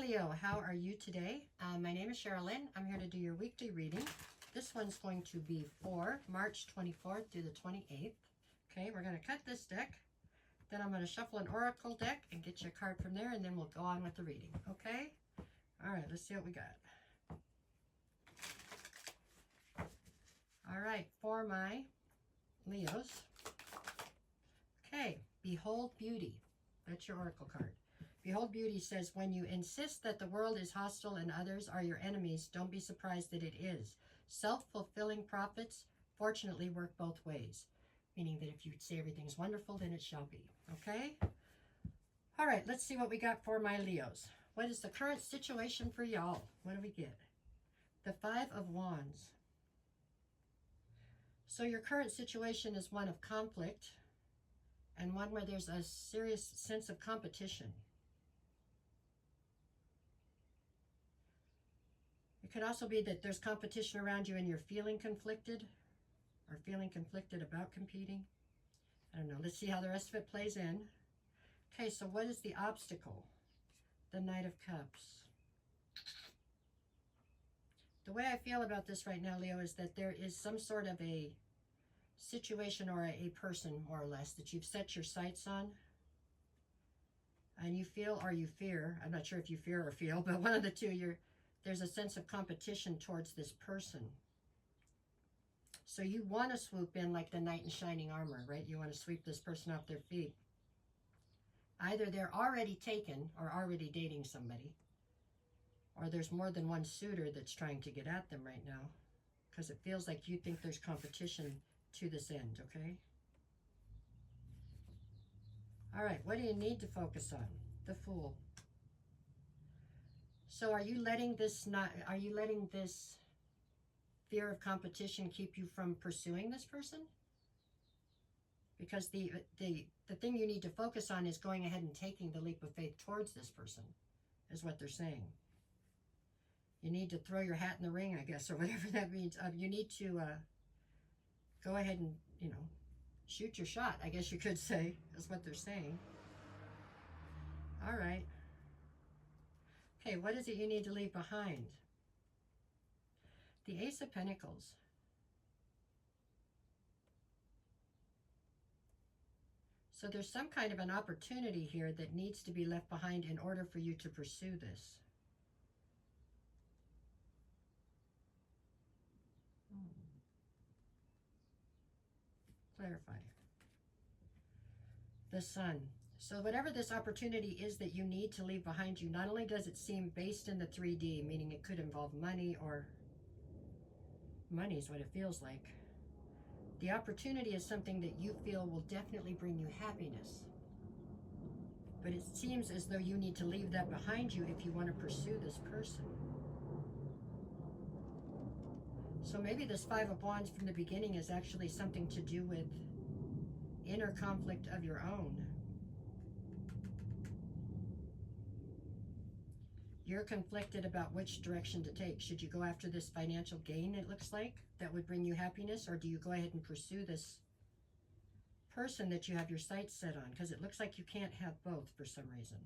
Leo, how are you today? My name is Sherilyn. I'm here to do your weekly reading. This one's going to be for March 24th through the 28th. Okay, we're going to cut this deck. Then I'm going to shuffle an oracle deck and get you a card from there, and then we'll go on with the reading. Okay? All right, let's see what we got. All right, for my Leos. Okay, Behold Beauty. That's your oracle card. Behold Beauty says, when you insist that the world is hostile and others are your enemies, don't be surprised that it is. Self-fulfilling prophets fortunately work both ways. Meaning that if you say everything's wonderful, then it shall be. Okay? All right, let's see what we got for my Leos. What is the current situation for y'all? What do we get? The Five of Wands. So your current situation is one of conflict and one where there's a serious sense of competition. It could also be that there's competition around you and you're feeling conflicted or feeling conflicted about competing. I don't know. Let's see how the rest of it plays in. Okay, so what is the obstacle? The Knight of Cups. The way I feel about this right now, Leo, is that there is some sort of a situation or a person, more or less, that you've set your sights on. And you feel or you fear, I'm not sure if you fear or feel, but one of the two, there's a sense of competition towards this person. So you want to swoop in like the knight in shining armor, right? You want to sweep this person off their feet. Either they're already taken or already dating somebody, or there's more than one suitor that's trying to get at them right now, because it feels like you think there's competition to this end, okay? All right, what do you need to focus on? The Fool. So are you letting this fear of competition keep you from pursuing this person? Because the thing you need to focus on is going ahead and taking the leap of faith towards this person, is what they're saying. You need to throw your hat in the ring, I guess, or whatever that means. You need to go ahead and, shoot your shot, I guess you could say, is what they're saying. All right. Okay, what is it you need to leave behind? The Ace of Pentacles. So there's some kind of an opportunity here that needs to be left behind in order for you to pursue this. Clarify. The Sun. So whatever this opportunity is that you need to leave behind you, not only does it seem based in the 3D, meaning it could involve money, or money is what it feels like. The opportunity is something that you feel will definitely bring you happiness. But it seems as though you need to leave that behind you if you want to pursue this person. So maybe this Five of Wands from the beginning is actually something to do with inner conflict of your own. You're conflicted about which direction to take. Should you go after this financial gain, it looks like, that would bring you happiness? Or do you go ahead and pursue this person that you have your sights set on? Because it looks like you can't have both for some reason.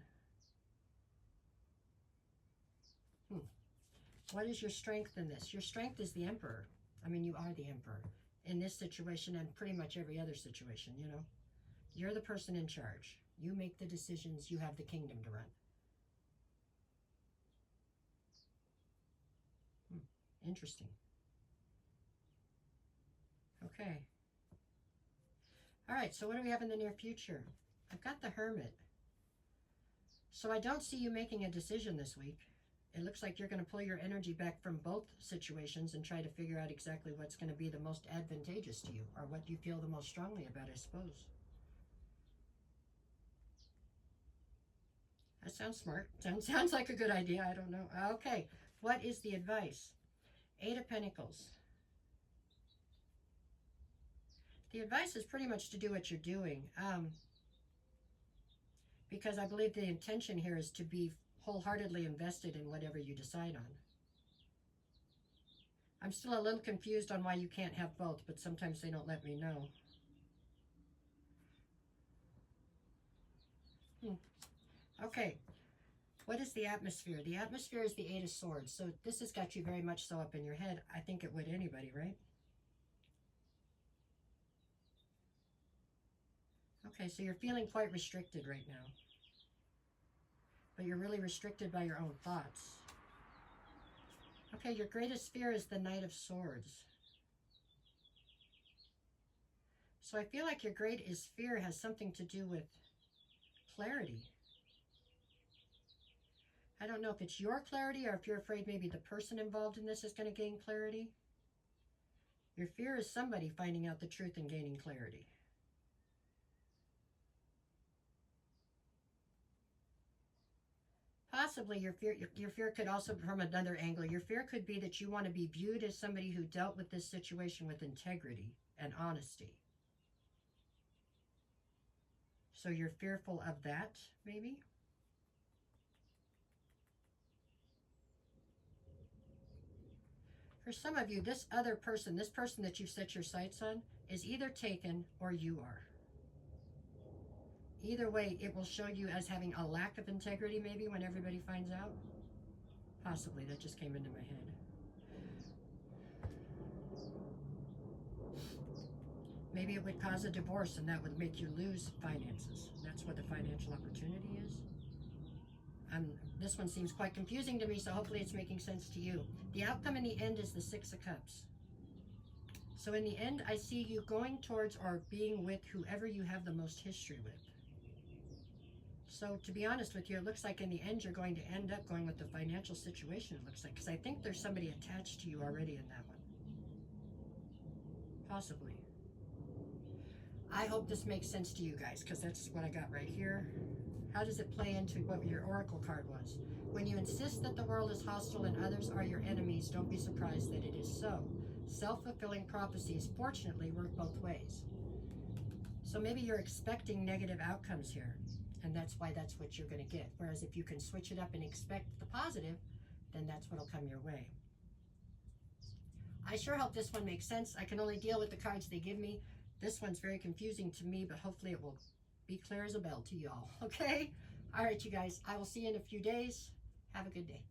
What is your strength in this? Your strength is the Emperor. I mean, you are the Emperor in this situation and pretty much every other situation, You're the person in charge. You make the decisions. You have the kingdom to run. Interesting. Okay. All right, so what do we have in the near future? I've got the Hermit. So I don't see you making a decision this week. It looks like you're going to pull your energy back from both situations and try to figure out exactly what's going to be the most advantageous to you, or what you feel the most strongly about, I suppose. That sounds smart. Sounds like a good idea. I don't know. Okay, what is the advice? Eight of Pentacles. The advice is pretty much to do what you're doing. Because I believe the intention here is to be wholeheartedly invested in whatever you decide on. I'm still a little confused on why you can't have both, but sometimes they don't let me know. Okay. What is the atmosphere? The atmosphere is the Eight of Swords. So this has got you very much so up in your head. I think it would anybody, right? Okay, so you're feeling quite restricted right now. But you're really restricted by your own thoughts. Okay, your greatest fear is the Knight of Swords. So I feel like your greatest fear has something to do with clarity. I don't know if it's your clarity or if you're afraid maybe the person involved in this is going to gain clarity. Your fear is somebody finding out the truth and gaining clarity. Possibly your fear could also, from another angle, your fear could be that you want to be viewed as somebody who dealt with this situation with integrity and honesty. So you're fearful of that, maybe? For some of you, this other person, this person that you've set your sights on, is either taken or you are. Either way, it will show you as having a lack of integrity, maybe, when everybody finds out. Possibly, that just came into my head. Maybe it would cause a divorce, and that would make you lose finances. That's what the financial opportunity is. This one seems quite confusing to me, so hopefully it's making sense to you. The outcome in the end is the Six of Cups. So in the end, I see you going towards or being with whoever you have the most history with. So to be honest with you, it looks like in the end you're going to end up going with the financial situation, it looks like. Because I think there's somebody attached to you already in that one. Possibly. I hope this makes sense to you guys, because that's what I got right here. How does it play into what your oracle card was? When you insist that the world is hostile and others are your enemies, don't be surprised that it is so. Self-fulfilling prophecies, fortunately, work both ways. So maybe you're expecting negative outcomes here, and that's why that's what you're going to get. Whereas if you can switch it up and expect the positive, then that's what will come your way. I sure hope this one makes sense. I can only deal with the cards they give me. This one's very confusing to me, but hopefully it will be clear as a bell to y'all, okay? All right, you guys, I will see you in a few days. Have a good day.